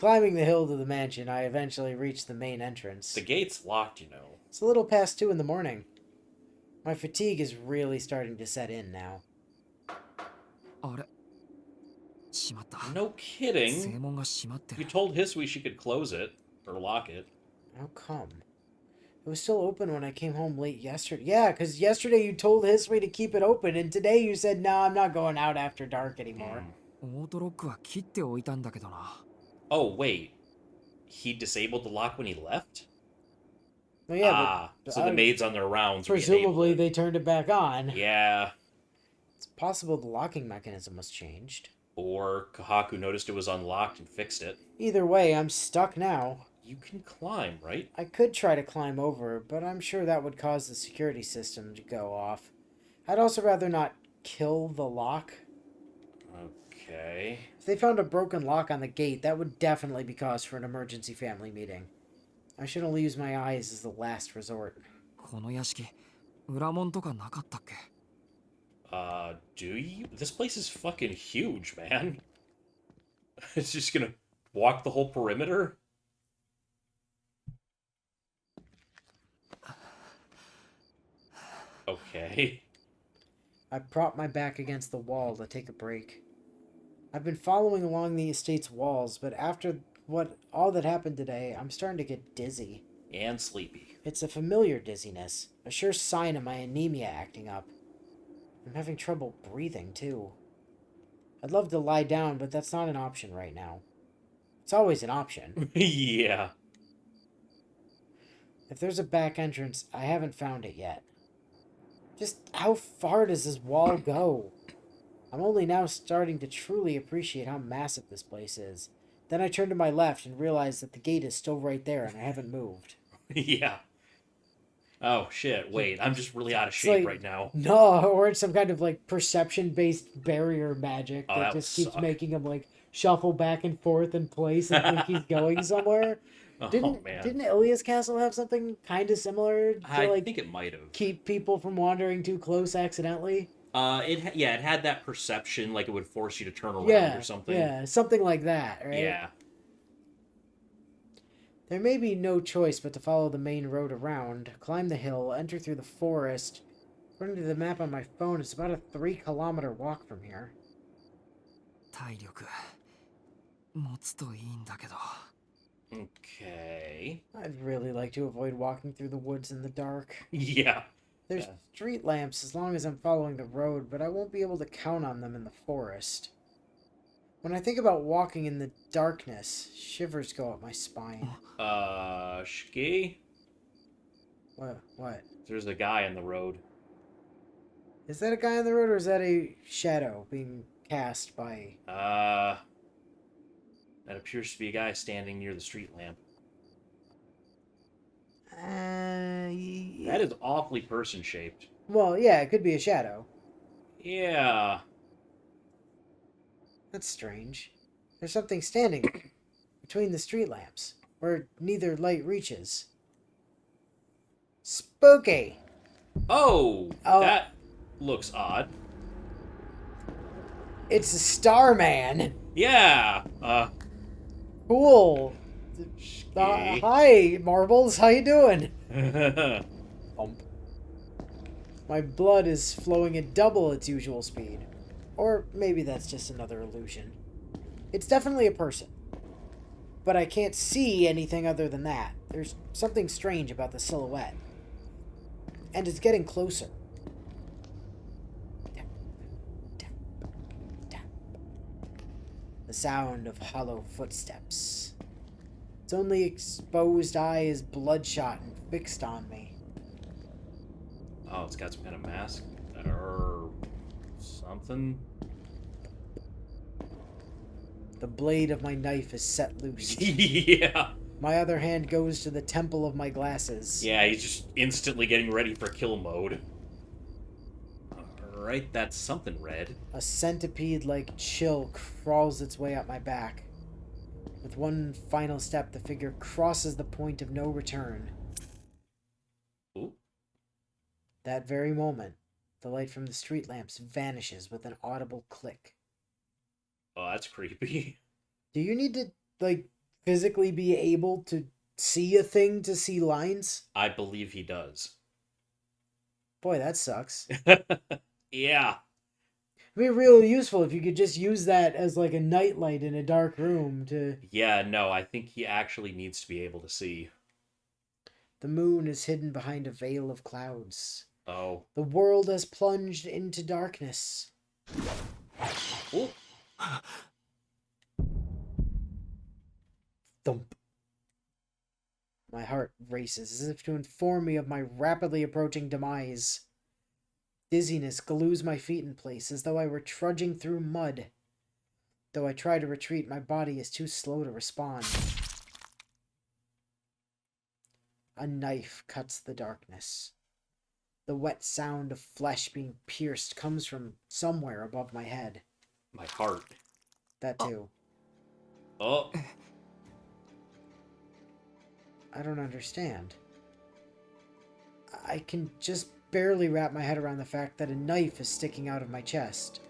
Climbing the hill to the mansion, I eventually reached the main entrance. The gate's locked, you know. It's a little past 2 in the morning. My fatigue is really starting to set in now. あれしまった No 正 kidding. 門が閉まってる You told Hisui she could close it. Or lock it. How come? It was still open when I came home late yesterday. Yeah, because yesterday you told Hisui to keep it open, and today you said, no, I'm not going out after dark anymore. オートロックは切っておいたんだけどな Oh, wait. He disabled the lock when he left? Well, yeah, but so the maids on their rounds presumably re-enabled they turned it back on. it. Yeah. It's possible the locking mechanism was changed. Or Kahaku noticed it was unlocked and fixed it. Either way, I'm stuck now. You can climb, right? I could try to climb over, but I'm sure that would cause the security system to go off. I'd also rather not kill the lock. Okay. If they found a broken lock on the gate, that would definitely be cause for an emergency family meeting. I should only use my eyes as the last resort. この屋敷裏門とかなかったっけ Do you? This place is fucking huge, man. It's just gonna walk the whole perimeter? Okay. I propped my back against the wall to take a break. I've been following along the estate's walls, but after all that happened today, I'm starting to get dizzy. And sleepy. It's a familiar dizziness, a sure sign of my anemia acting up. I'm having trouble breathing, too. I'd love to lie down, but that's not an option right now. It's always an option. Yeah. If there's a back entrance, I haven't found it yet. Just how far does this wall go? I'm only now starting to truly appreciate how massive this place is. Then I turn to my left and realize that the gate is still right there and I haven't moved. Yeah. Oh, shit. Wait, I'm just really out of It's shape like- right now. No, or it's some kind of like perception-based barrier magic Oh, that that just would keeps suck. making him like shuffle back and forth in place and think he's going somewhere. Oh, Didn't man. Ilia's Castle have something kind of similar to I like think it might have. keep people from wandering too close accidentally? It had that perception, like it would force you to turn around Yeah, or something. yeah, something like that, right? Yeah. There may be no choice but to follow the main road around, climb the hill, enter through the forest. According to the map on my phone, it's about a 3-kilometer walk from here. 体力持つといいんだけど Okay. I'd really like to avoid walking through the woods in the dark. Yeah. There's Yeah. street lamps as long as I'm following the road, but I won't be able to count on them in the forest. When I think about walking in the darkness, shivers go up my spine. Shiki? What? There's a guy on the road. Is that a guy on the road or is that a shadow being cast by... That appears to be a guy standing near the street lamp. That is awfully person-shaped. Well, yeah, it could be a shadow. Yeah. That's strange. There's something standing between the street lamps, where neither light reaches. Spooky! Oh, Oh. that looks odd. It's a Starman! Yeah. Cool! Shiki. Hi, Marbles, how you doing? Bump. My blood is flowing at double its usual speed. Or maybe that's just another illusion. It's definitely a person. But I can't see anything other than that. There's something strange about the silhouette. And it's getting closer. Tap, tap, tap. The sound of hollow footsteps. Its only exposed eye is bloodshot and fixed on me. Oh, it's got some kind of mask or something. The blade of my knife is set loose. Yeah. My other hand goes to the temple of my glasses. Yeah, he's just instantly getting ready for kill mode. Alright, that's something red. A centipede-like chill crawls its way up my back. With one final step, the figure crosses the point of no return. Ooh. That very moment, the light from the street lamps vanishes with an audible click. Oh, that's creepy. Do you need to, like, physically be able to see a thing to see lines? I believe he does. Boy, that sucks. Yeah. It'd be really useful if you could just use that as like a nightlight in a dark room to... Yeah, no, I think he actually needs to be able to see. The moon is hidden behind a veil of clouds. Oh. The world has plunged into darkness. Ooh. Thump. My heart races as if to inform me of my rapidly approaching demise. Dizziness glues my feet in place as though I were trudging through mud. Though I try to retreat, my body is too slow to respond. A knife cuts the darkness. The wet sound of flesh being pierced comes from somewhere above my head. My heart. That too. Oh. I don't understand. I can just barely wrap my head around the fact that a knife is sticking out of my chest.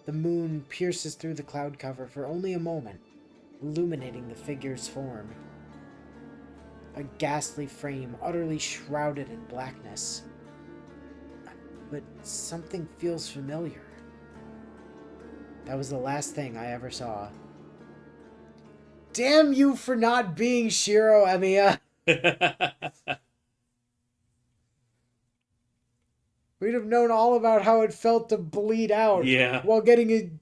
The moon pierces through the cloud cover for only a moment, illuminating the figure's form. A ghastly frame utterly shrouded in blackness. But something feels familiar. That was the last thing I ever saw. Damn you for not being Shiro, Emiya! We'd have known all about how it felt to bleed out. Yeah. While getting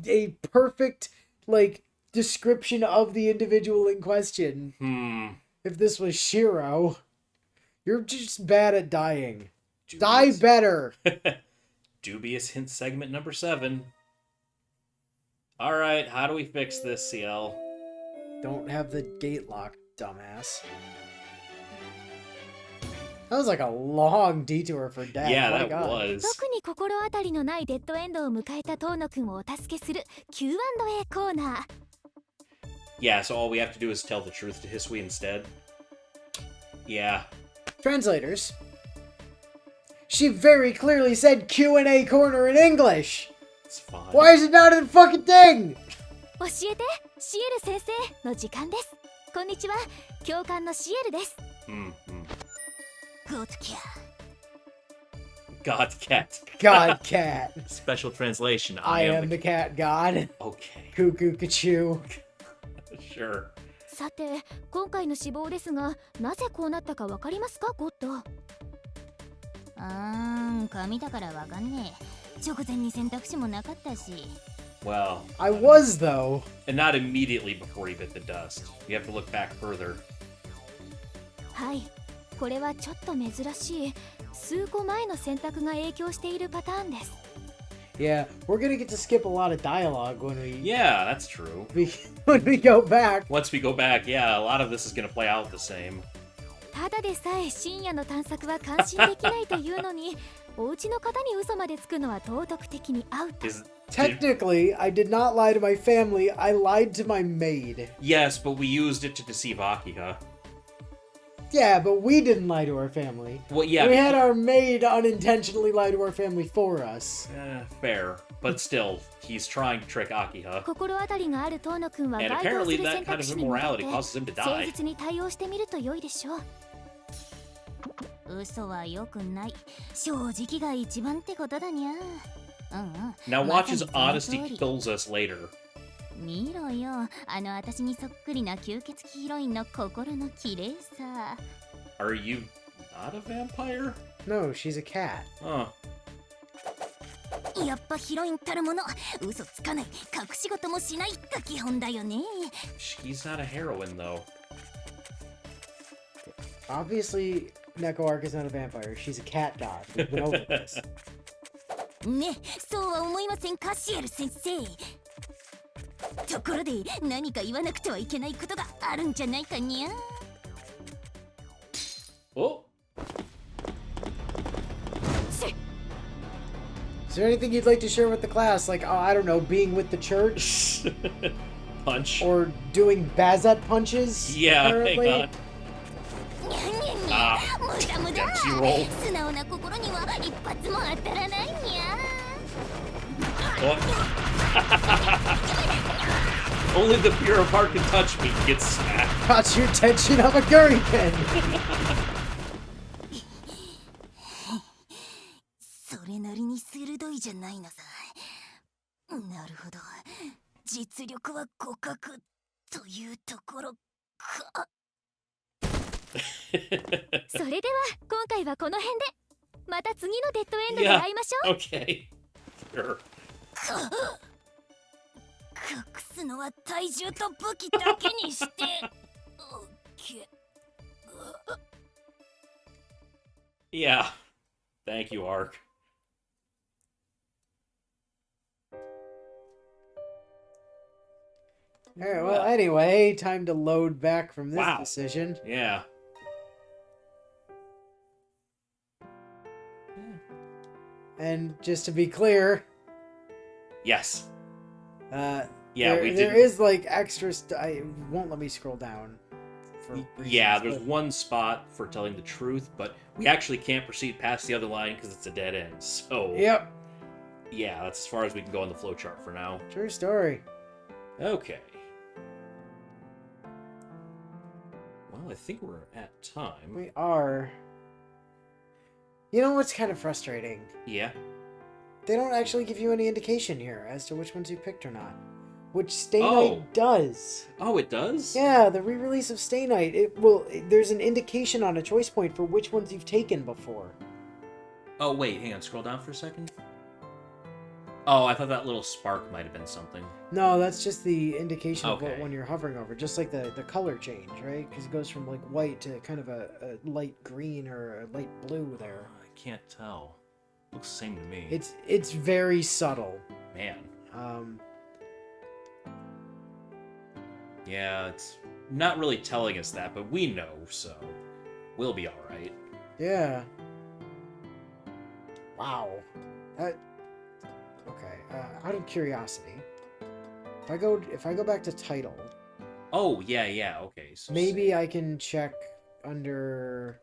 a perfect, like, description of the individual in question. If this was Shiro. You're just bad at dying. Dubious. Die better! Dubious hint segment number 7. Alright, how do we fix this, CL? Don't have the gate locked, dumbass. That was like a long detour for death. Yeah, My that God. was. 特に心当たりのないデッドエンドを迎えた遠野くんをお助けする Q&A コーナー。Yeah, so all we have to do is tell the truth to Hisui instead. Yeah. Translators. She very clearly said Q&A corner in English. It's fine. Why is it not in the fucking thing? 教えて、シエル先生の時間です。こんにちは、教官のシエルです。God cat. God cat. God cat. Special translation. I am the cat god. Okay. Cuckoo Cachoo. Sure. さて、今回の死亡ですが、なぜこうなったかわかりますか、ゴッド？紙だからわかんねえ。直前に選択肢もなかったし。Well, I was, though. And not immediately before he bit the dust. You have to look back further. はい、これはちょっと珍しい。数個前の選択が影響しているパターンです。Yeah, we're gonna get to skip a lot of dialogue when we... Yeah, that's true. when we go back. Once we go back, yeah, a lot of this is gonna play out the same. ただでさえ深夜の探索は感心できないというのに、お家の方に嘘までつくのは道徳的にアウト。Technically, I did not lie to my family. I lied to my maid. Yes, but we used it to deceive Akiha. Yeah, but we didn't lie to our family. Well, yeah. We had our maid unintentionally lie to our family for us. Fair. But still, he's trying to trick Akiha. 心当たりがある遠野くんは And 該当す apparently る that 選 kind 択 of 肢に向 immorality け causes him to て die. 誠実に対応してみると良いでしょう。嘘は良くない。正直が一番ってことだにゃ。Now ま watch さ his にその通 honesty り。 kills us later. 見ろよ、私にそっくりな吸血鬼ヒロインの心の綺麗さ。Are you not a vampire? No, she's a cat. Huh. やっぱヒロインたるもの、嘘つかない、隠し事もしないが基本だよね。She's not a heroine, though. Obviously, Neko Arc is not a vampire. She's a cat god. We've been over this. ね、そうは思いませんか、シエル先生。ところで、何か言わなくてはいけないことがあるんじゃないかにゃ。Oh. Is there anything you'd like to share with the class? Like, I don't know, being with the church? Punch. Or doing Bazat punches? Yeah, apparently? hang on. 無駄無駄。 Dempsey roll. 素直な心には一発も当たらないにゃ。Oh. Only the Bureau of Art can touch me and get smacked. Caught your attention of a Guriken! それなりに鋭いじゃないのさ。なるほど。実力は互角というところか。それでは今回はこの辺でまた次のデッドエンドで会いましょう。 Okay. Sure. 隠すのは体重と武器だけにして。オッケー。 Yeah. Thank you, Ark. Alright, well, anyway, time to load back from this decision. Yeah. And just to be clear... Yes. Yeah, we there is, like, extra... it won't let me scroll down. Yeah, there's one spot for telling the truth, but we actually can't proceed past the other line because it's a dead end, so... Yep. Yeah, that's as far as we can go on the flowchart for now. True story. Okay. Well, I think we're at time. We are. You know what's kind of frustrating? Yeah? They don't actually give you any indication here as to which ones you picked or not. Which Stay Oh. Night does. Oh, it does? Yeah, the re-release of Stay Night. There's an indication on a choice point for which ones you've taken before. Oh, wait, hang on, scroll down for a second. Oh, I thought that little spark might have been something. No, that's just the indication of what Okay. one you're hovering over. Just like the color change, right? Because it goes from like white to kind of a light green or a light blue there. I can't tell. Looks the same to me. It's very subtle. Man. Um, Yeah, it's not really telling us that, but we know, so we'll be alright. yeah. Wow. That. Okay. Out of curiosity, if I go back to title, Oh, yeah, okay. So maybe I can check under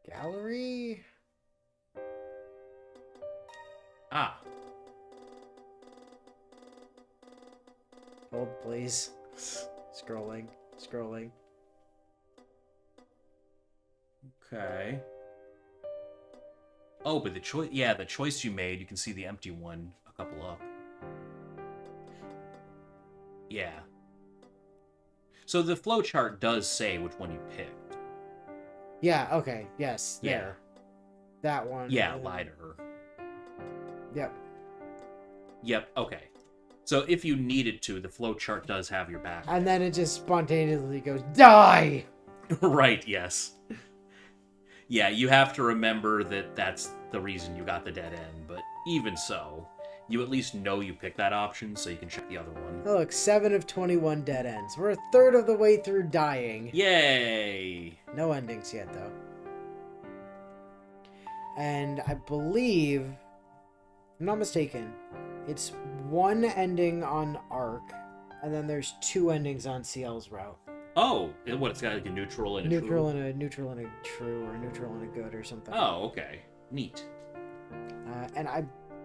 gallery. Ah. Hold, please. Scrolling. Okay. Oh, but the choice you made, you can see the empty one a couple up. Yeah. So the flowchart does say which one you picked. Yeah. Okay. Yes. Yeah. There. That one. Yeah, lie to her. Yep. Yep, okay. So if you needed to, the flowchart does have your back. And then it just spontaneously goes, die! Right, yes. Yeah, you have to remember that that's the reason you got the dead end, but even so, you at least know you picked that option, so you can check the other one. Oh, look, 7 of 21 dead ends. We're a third of the way through dying. Yay! No endings yet, though. And I believe, if I'm not mistaken, it's one ending on Arc, and then there's 2 endings on CL's route. Oh, it's got like a neutral and a Neutral true? and a neutral and a true, or a neutral and a good, or something. Oh, okay. Neat. And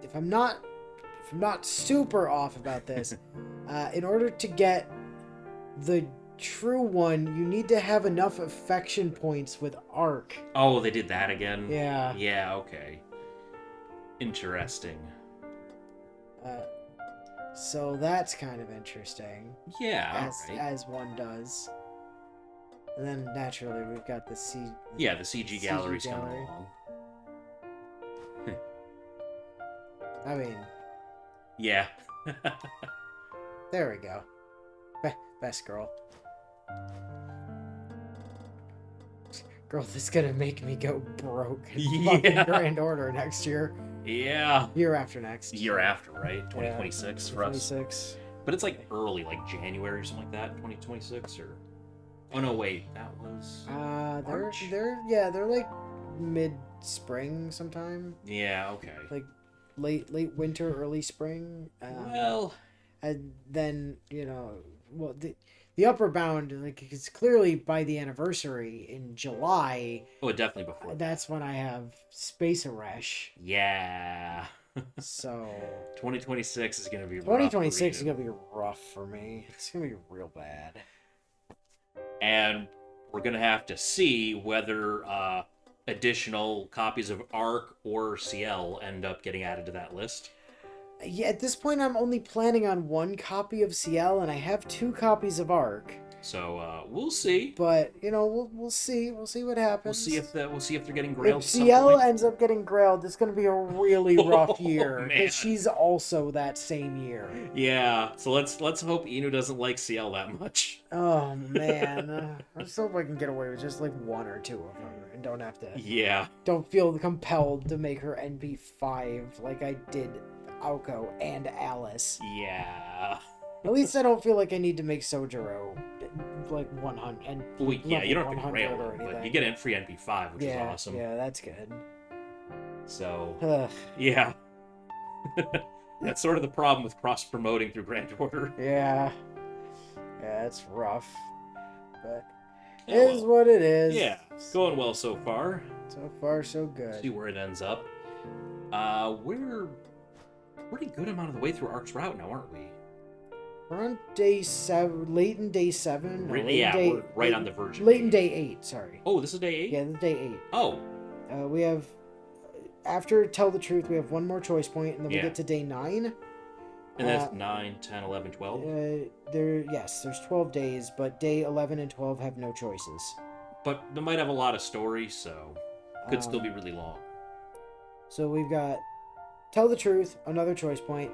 if I'm not super off about this, in order to get the true one, you need to have enough affection points with Arc. Oh, they did that again? Yeah. Yeah, okay. Interesting. So that's kind of interesting. Yeah, alright. As one does. And then naturally we've got the Yeah, the CG gallery's coming gallery. along. I mean, Yeah. there we go. Best girl. Girl that's gonna make me go broke in fucking Grand Order next year. Yeah. Year after next. Year after, right? 2026 for us. 2026. But it's like early, like January or something like that, 2026 or... Oh no, wait, that was... March? They're like mid-spring sometime. Yeah, okay. Like late winter, early spring. Well... And then, well, the upper bound, like, it's clearly by the anniversary in July. Oh, definitely before. That's when I have Space Arash. Yeah. So 2026 is gonna be rough. 2026 is gonna be rough for me. It's gonna be real bad. And we're gonna have to see whether additional copies of Arc or CL end up getting added to that list. Yeah, at this point, I'm only planning on 1 copy of CL, and I have 2 copies of Arc. So we'll see. But we'll see. We'll see what happens. We'll see if they're getting grailed. If at some CL point. ends up getting grailed, it's gonna be a really rough year man. because she's also that same year. Yeah. So let's hope Inu doesn't like CL that much. Oh man, I just hope I can get away with just like 1 or 2 of them and don't have to. Yeah. Don't feel compelled to make her NP5 like I did Aoko and Alice. Yeah. At least I don't feel like I need to make Sojiro like 100 and Well, yeah, you don't have to 100 grail or him, but anything. you get an free NP5, which is awesome. Yeah, that's good. So, Ugh, yeah. That's sort of the problem with cross-promoting through Grand Order. yeah, it's rough, but Yeah, it is well, what it is. Yeah, going well so far. So far, so good. See where it ends up. We're pretty good amount of the way through Arc's route now, aren't we? We're on day 7, late in day 7. No, Really? Yeah, we're right on the verge of Late in day day 8, sorry. Oh, this is day 8? Yeah, this is day 8. Oh, We have, after Tell the Truth, we have 1 more choice point, and then we Yeah. get to day 9. and that's 9, 10, 11, 12? There's 12 days, but day 11 and 12 have no choices. But they might have a lot of story, so could still be really long. So we've got Tell the Truth, another choice point,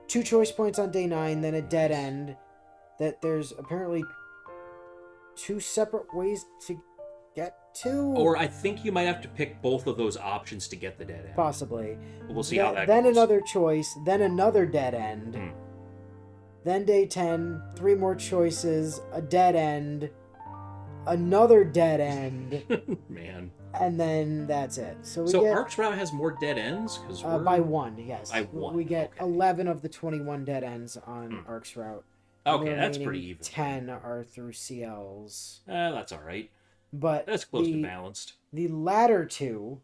2 choice points on day 9, then a dead end. That there's apparently 2 separate ways to get to. Or I think you might have to pick both of those options to get the dead end. Possibly. But we'll see how that Then goes. another choice, then another dead end. Then day 10, 3 more choices, a dead end, another dead end, Man. and then that's it. So we So get Arc's route has more dead ends? Cause we're... by 1, yes. By 1, We get okay. 11 of the 21 dead ends on Arc's route. Okay, The that's remaining pretty even. 10 are through CLs. That's alright. But That's close to balanced. the latter 2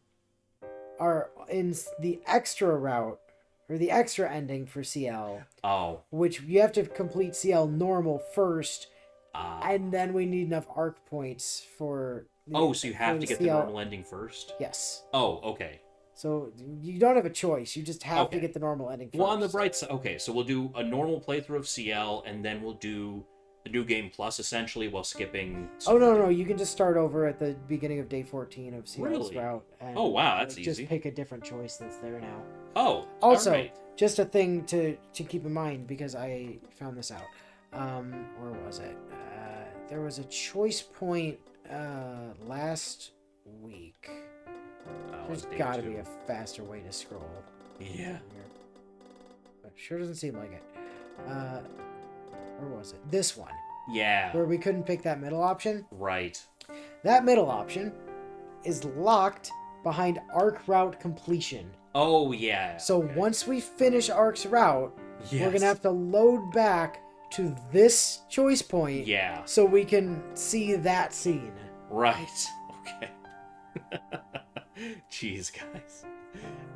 are in the extra route, or the extra ending for CL, Oh. which you have to complete CL normal first, Ah. and then we need enough arc points for... So you have for to get CL. the normal ending first? Yes. Oh, okay. So you don't have a choice. You just have to Okay. get the normal ending first. Well, on the bright side, okay, so we'll do a normal playthrough of CL, and then we'll do the New Game Plus, essentially, while skipping... Oh, no, you can just start over at the beginning of day 14 of CL's Really? route. And Oh, wow, that's just easy. pick a different choice that's there now. Oh, Also, alright. just a thing to keep in mind, because I found this out. Where was it? There was a choice point last week. There's day got to 2. be a faster way to scroll. Yeah. But sure doesn't seem like it. Where was it? This one, Yeah. where we couldn't pick that middle option. Right. That middle option is locked behind arc route completion. Oh, yeah. So okay. once we finish Arc's route, we're Yes. gonna have to load back to this choice point, Yeah. so we can see that scene. Right. Okay. Jeez, guys.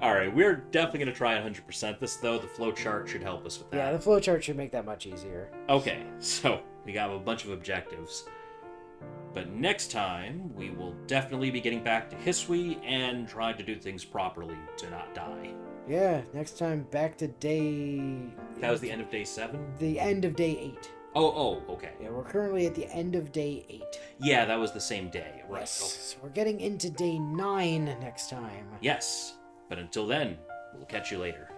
Alright, we're definitely going to try 100% this, though. The flowchart should help us with that. Yeah, the flowchart should make that much easier. Okay, so we got a bunch of objectives. But next time, we will definitely be getting back to Hisui and trying to do things properly to not die. Yeah, next time back to day... That was the end of day 7? The end of day 8. Oh, okay. Yeah, we're currently at the end of day 8. Yeah, that was the same day. Right. Yes, Okay. so we're getting into day 9 next time. Yes. But until then, we'll catch you later.